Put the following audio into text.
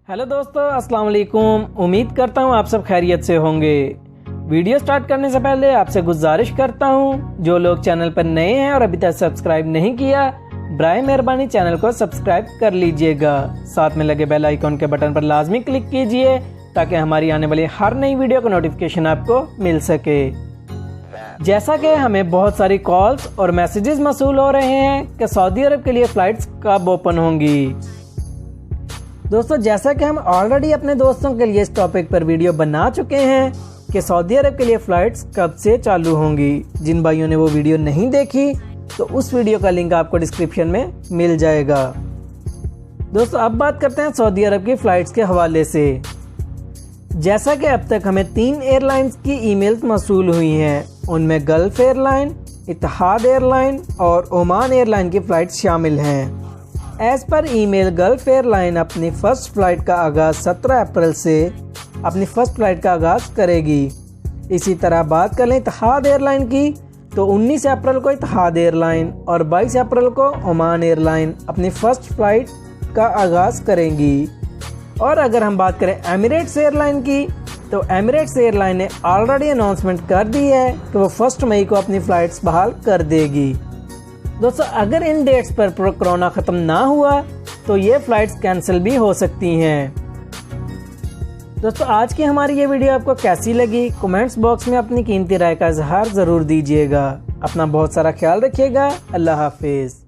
Hello दोस्तों, अस्सलाम वालेकुम। उम्मीद करता हूँ आप सब खैरियत से होंगे। वीडियो स्टार्ट करने से पहले आपसे गुजारिश करता हूँ, जो लोग चैनल पर नए हैं और अभी तक सब्सक्राइब नहीं किया, बराए मेहरबानी चैनल को सब्सक्राइब कर लीजिएगा। साथ में लगे बेल आइकॉन के बटन पर लाजमी क्लिक कीजिए ताकि हमारी आने वाली हर नई वीडियो का नोटिफिकेशन आपको मिल सके। जैसा कि हमें बहुत सारी कॉल्स और मैसेजेस मौसूल हो रहे हैं कि सऊदी अरब के लिए फ़्लाइट्स कब ओपन होंगी। दोस्तों, जैसा कि हम ऑलरेडी अपने दोस्तों के लिए इस टॉपिक पर वीडियो बना चुके हैं कि सऊदी अरब के लिए फ़्लाइट्स कब से चालू होंगी। जिन भाइयों ने वो वीडियो नहीं देखी तो उस वीडियो का लिंक आपको डिस्क्रिप्शन में मिल जाएगा। दोस्तों, अब बात करते हैं सऊदी अरब की फ़्लाइट्स के हवाले से। जैसा कि अब तक हमें 3 एयरलाइंस की ईमेल्स मौसूल हुई हैं, उनमें गल्फ एयरलाइन, इत्तेहाद एयरलाइन और ओमान एयरलाइन की फ़्लाइट्स शामिल हैं। As per email gulf airline अपनी फ़र्स्ट फ़्लाइट का आगाज़ 17 अप्रैल से करेगी। इसी तरह बात कर लें इत्तेहाद एयरलाइन की तो 19 अप्रैल को इत्तेहाद एयरलाइन और 22 अप्रैल को ओमान एयरलाइन अपनी फ़र्स्ट फ़्लाइट का आगाज़ करेंगी। और अगर हम बात करें एमिरेट्स एयरलाइन की तो एमिरेट्स एयरलाइन ने ऑलरेडी अनाउंसमेंट कर दी है कि वो 1 मई को अपनी फ़्लाइट्स बहाल कर देगी। दोस्तों, अगर इन डेट्स पर कोरोना ख़त्म ना हुआ तो ये फ़्लाइट्स कैंसिल भी हो सकती हैं। दोस्तों, आज की हमारी ये वीडियो आपको कैसी लगी, कमेंट्स बॉक्स में अपनी कीमती राय का इजहार ज़रूर दीजिएगा। अपना बहुत सारा ख्याल रखिएगा। अल्लाह हाफिज़।